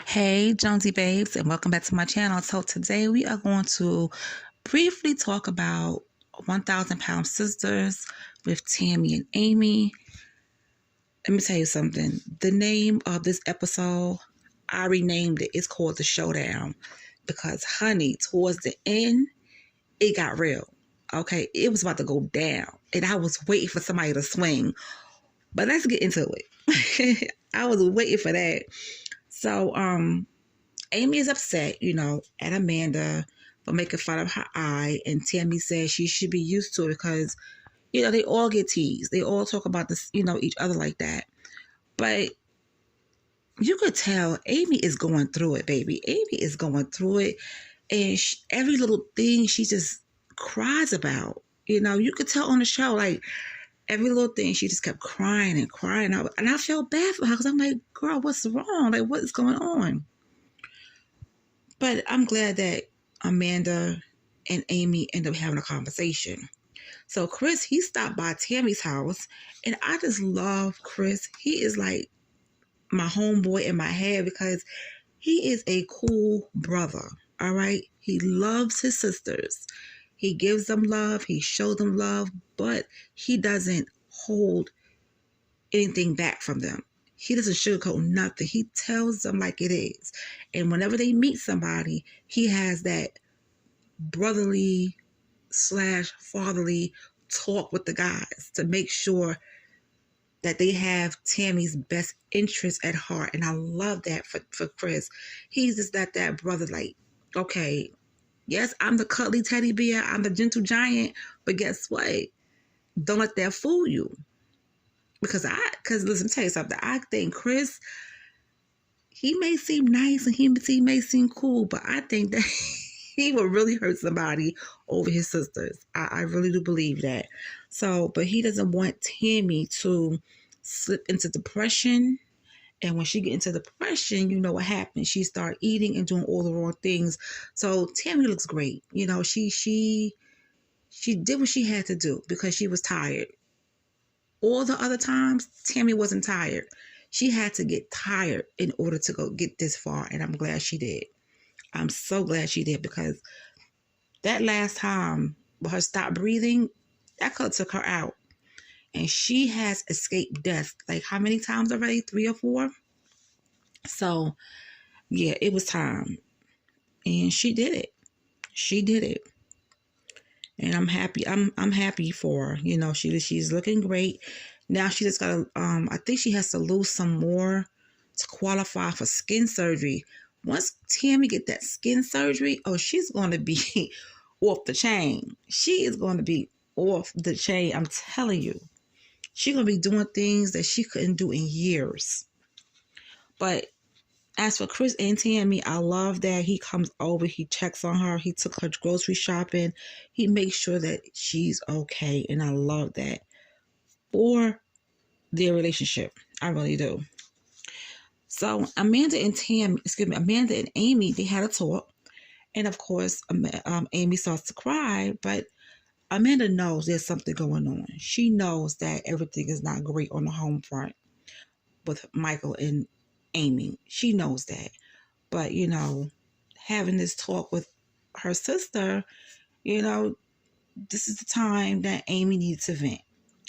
Hey, Jonesy Babes, and welcome back to my channel. So today we are going to briefly talk about 1,000 Pound Sisters with Tammy and Amy. Let me tell you something. The name of this episode, I renamed it. It's called The Showdown because, honey, towards the end, it got real. Okay, it was about to go down, and I was waiting for somebody to swing. But let's get into it. I was waiting for that. So, Amy is upset, at Amanda for making fun of her eye, and Tammy says she should be used to it because, they all get teased. They all talk about this, each other like that. But you could tell Amy is going through it, baby. Amy is going through it, and every little thing she just cries about. You could tell on the show, like, every little thing she just kept crying and crying out. And I felt bad for her because I'm like, girl, what's wrong? Like, what is going on? But I'm glad that Amanda and Amy end up having a conversation. So Chris, he stopped by Tammy's house, and I just love Chris. He is like my homeboy in my head because he is a cool brother, all right? He loves his sisters. He gives them love. He shows them love, but he doesn't hold anything back from them. He doesn't sugarcoat nothing. He tells them like it is. And whenever they meet somebody, he has that brotherly / fatherly talk with the guys to make sure that they have Tammy's best interest at heart. And I love that for Chris. He's just that brother, like, okay, yes, I'm the cuddly teddy bear. I'm the gentle giant. But guess what? Don't let that fool you. Because listen, let me tell you something. I think Chris, he may seem nice and he may seem cool, but I think that he will really hurt somebody over his sisters. I really do believe that. So, but he doesn't want Tammy to slip into depression. And when she get into depression, you know what happens. She start eating and doing all the wrong things. So Tammy looks great. She did what she had to do because she was tired. All the other times, Tammy wasn't tired. She had to get tired in order to go get this far, and I'm glad she did. I'm so glad she did because that last time with her stop breathing, that could have took her out. And she has escaped death. Like how many times already? 3 or 4? So, yeah, it was time. And she did it. She did it. And I'm happy. I'm happy for her. She's looking great. Now she just gotta I think she has to lose some more to qualify for skin surgery. Once Tammy get that skin surgery, she's gonna be off the chain. She is gonna be off the chain. I'm telling you. She's gonna be doing things that she couldn't do in years. But as for Chris and Tammy, I love that he comes over, he checks on her, he took her grocery shopping, he makes sure that she's okay, and I love that for their relationship. I really do. So Amanda and Amy, they had a talk, and of course, Amy starts to cry, but Amanda knows there's something going on. She knows that everything is not great on the home front with Michael and Amy. She knows that. But, having this talk with her sister, this is the time that Amy needs to vent.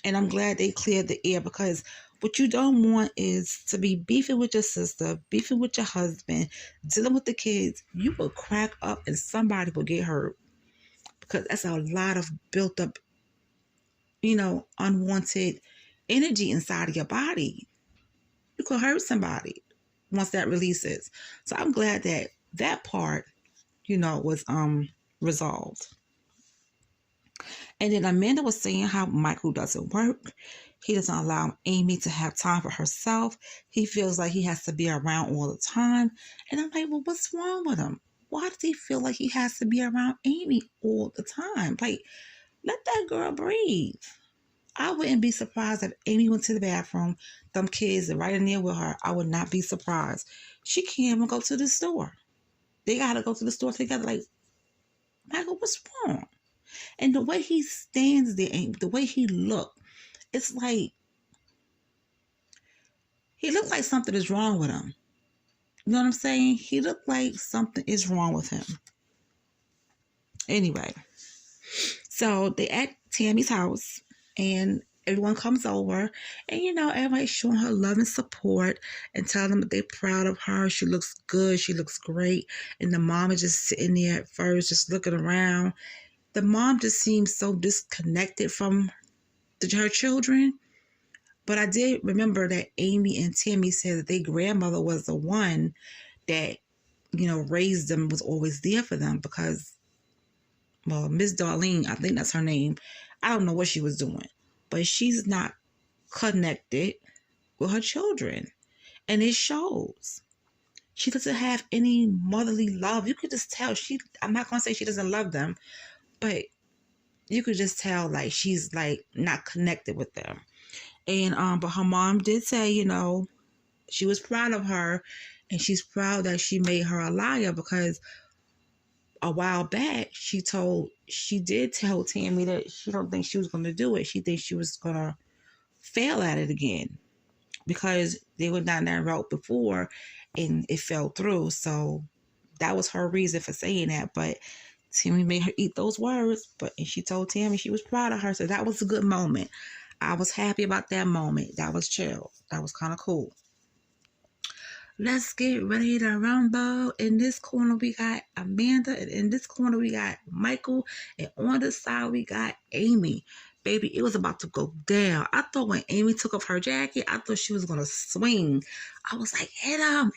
And I'm glad they cleared the air because what you don't want is to be beefing with your sister, beefing with your husband, dealing with the kids. You will crack up and somebody will get hurt because that's a lot of built up, unwanted energy inside of your body. You could hurt somebody once that releases. So I'm glad that part, was resolved. And then Amanda was saying how Michael doesn't work. He doesn't allow Amy to have time for herself. He feels like he has to be around all the time. And I'm like, well, what's wrong with him? Why does he feel like he has to be around Amy all the time? Like, let that girl breathe. I wouldn't be surprised if Amy went to the bathroom, them kids are right in there with her. I would not be surprised. She can't even go to the store. They got to go to the store together. Like, Michael, what's wrong? And the way he stands there, the way he looked, it's like, he looked like something is wrong with him. You know what I'm saying? He looked like something is wrong with him. Anyway, so they at Tammy's house and everyone comes over and everybody's showing her love and support and telling them that they're proud of her. She looks good. She looks great. And the mom is just sitting there at first, just looking around. The mom just seems so disconnected from her children. But I did remember that Amy and Tammy said that their grandmother was the one that, raised them, was always there for them because, well, Miss Darlene, I think that's her name. I don't know what she was doing, but she's not connected with her children. And it shows. She doesn't have any motherly love. You could just tell I'm not going to say she doesn't love them, but you could just tell like she's like not connected with them. And but her mom did say, she was proud of her and she's proud that she made her a liar because a while back she did tell Tammy that she don't think she was going to do it. She thinks she was going to fail at it again because they went down that route before and it fell through. So that was her reason for saying that. But Tammy made her eat those words, and she told Tammy she was proud of her. So that was a good moment. I was happy about that moment. That was chill. That was kind of cool. Let's get ready to rumble. In this corner, we got Amanda. And in this corner, we got Michael. And on the side, we got Amy. Baby, it was about to go down. I thought when Amy took off her jacket, I thought she was going to swing. I was like, hit him.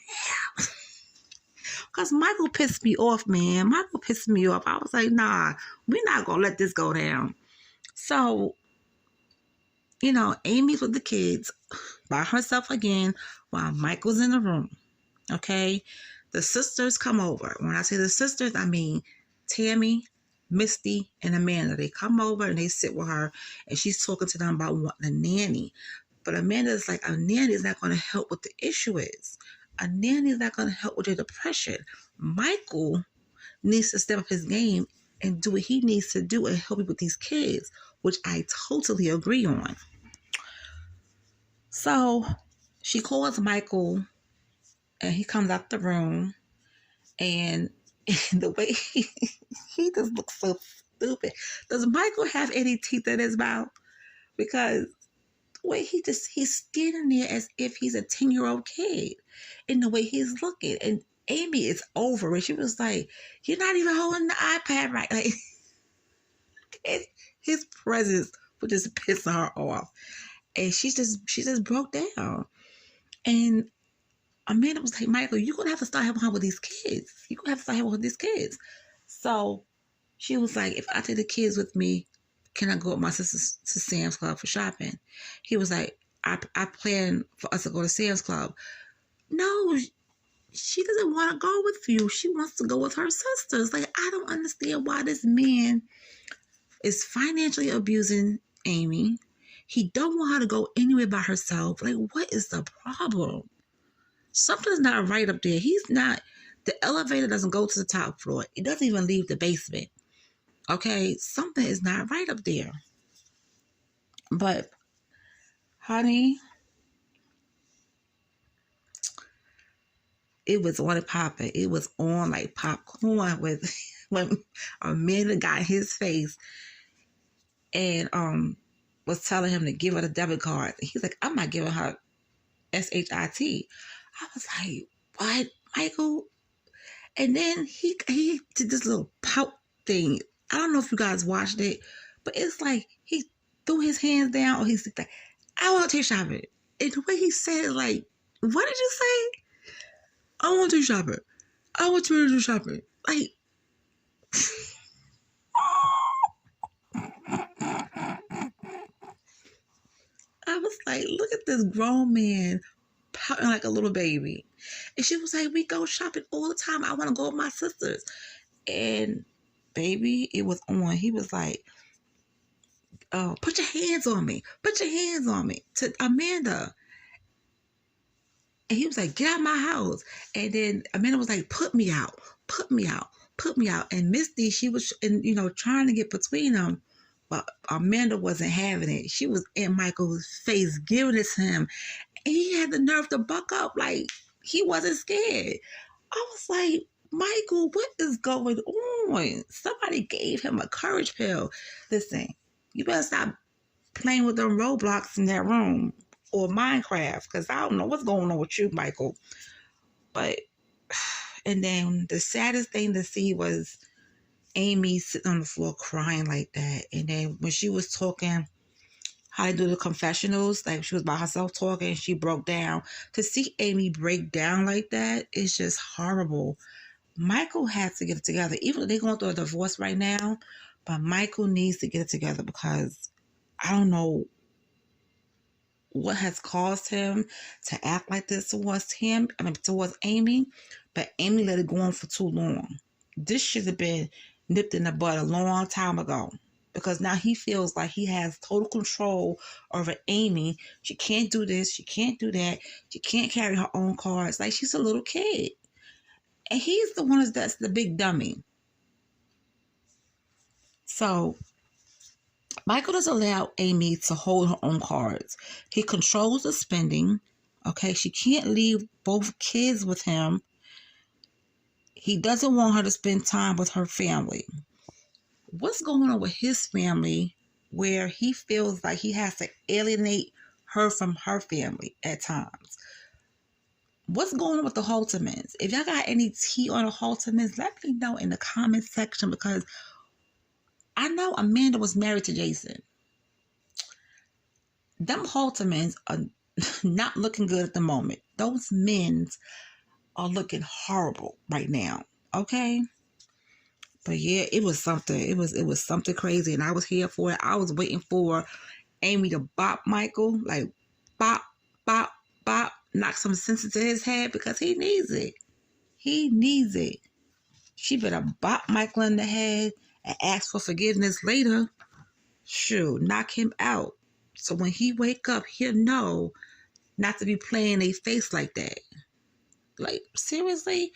Because Michael pissed me off, man. Michael pissed me off. I was like, nah, we're not going to let this go down. So, Amy's with the kids by herself again while Michael's in the room. Okay? The sisters come over. When I say the sisters, I mean Tammy, Misty, and Amanda. They come over and they sit with her and she's talking to them about wanting a nanny. But Amanda's like, a nanny is not going to help what the issue is. A nanny is not going to help with your depression. Michael needs to step up his game and do what he needs to do and help you with these kids, which I totally agree on. So she calls Michael and he comes out the room and the way he just looks so stupid. Does Michael have any teeth in his mouth? Because the way he's standing there as if he's a 10-year-old kid in the way he's looking. And Amy is over it. She was like, you're not even holding the iPad right. Like, his presence was just pissing her off. And she just broke down. And Amanda was like, Michael, you're going to have to start helping her with these kids. You're going to have to start helping with these kids. So she was like, if I take the kids with me, can I go with my sisters to Sam's Club for shopping? He was like, I plan for us to go to Sam's Club. No, she doesn't want to go with you. She wants to go with her sisters. Like, I don't understand why this man is financially abusing Amy. He don't want her to go anywhere by herself. Like, what is the problem? Something's not right up there. The elevator doesn't go to the top floor. It doesn't even leave the basement. Okay, something is not right up there. But, honey, it was on and popping. It was on like popcorn when Amanda got his face and was telling him to give her the debit card. He's like, I'm not giving her SHIT. I was like, what, Michael? And then he did this little pout thing. I don't know if you guys watched it, but it's like he threw his hands down or he's like, I want to take shopping. And the way he said it, like, what did you say? I want to take shopping. I want you to do shopping. Like, I was like, look at this grown man pouting like a little baby. And she was like, we go shopping all the time. I want to go with my sisters. And baby, it was on. He was like, oh, put your hands on me. Put your hands on me. To Amanda. And he was like, get out of my house. And then Amanda was like, put me out. Put me out. Put me out. And Misty, she was, trying to get between them. But Amanda wasn't having it. She was in Michael's face, giving it to him. And he had the nerve to buck up. Like, He wasn't scared. I was like, Michael, what is going on? Somebody gave him a courage pill. Listen, you better stop playing with them Roblox in that room or Minecraft, because I don't know what's going on with you, Michael. But, and then the saddest thing to see was Amy sitting on the floor crying like that. And then when she was talking how to do the confessionals, like she was by herself talking, she broke down. To see Amy break down like that is just horrible. Michael has to get it together. Even though they're going through a divorce right now, but Michael needs to get it together, because I don't know what has caused him to act like this towards Amy, but Amy let it go on for too long. This should have been nipped in the bud a long time ago, because now he feels like he has total control over Amy. She can't do this, she can't do that, she can't carry her own cards. Like, she's a little kid. And he's the one that's the big dummy. So Michael doesn't allow Amy to hold her own cards. He controls the spending. Okay, she can't leave both kids with him. He doesn't want her to spend time with her family. What's going on with his family where he feels like he has to alienate her from her family at times? What's going on with the Haltermans? If y'all got any tea on the Haltermans, let me know in the comment section, because I know Amanda was married to Jason. Them Haltermans are not looking good at the moment. Those men are looking horrible right now. Okay? But yeah, it was something. It was something crazy, and I was here for it. I was waiting for Amy to bop Michael, like bop, bop, bop, knock some sense into his head, because he needs it. He needs it. She better bop Michael in the head and ask for forgiveness later. Shoot, knock him out. So when he wake up, he'll know not to be playing a face like that. Like, seriously?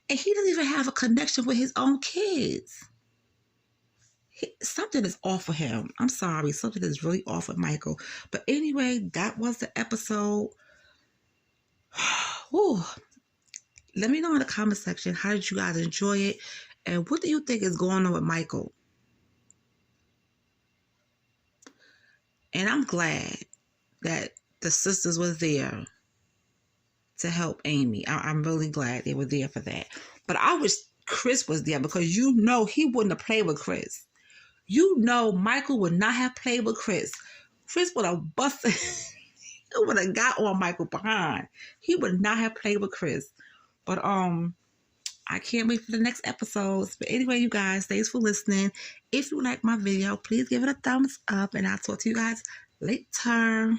And he doesn't even have a connection with his own kids. Something is off with him. I'm sorry. Something is really off with Michael. But anyway, that was the episode. Whew. Let me know in the comment section, how did you guys enjoy it? And what do you think is going on with Michael? And I'm glad that the sisters were there to help Amy. I'm really glad they were there for that. But I wish Chris was there, because you know he wouldn't have played with Chris. You know Michael would not have played with Chris. Chris would have busted. He would have got on Michael behind. He would not have played with Chris. But I can't wait for the next episodes. But anyway, you guys, thanks for listening. If you like my video, please give it a thumbs up, and I'll talk to you guys later.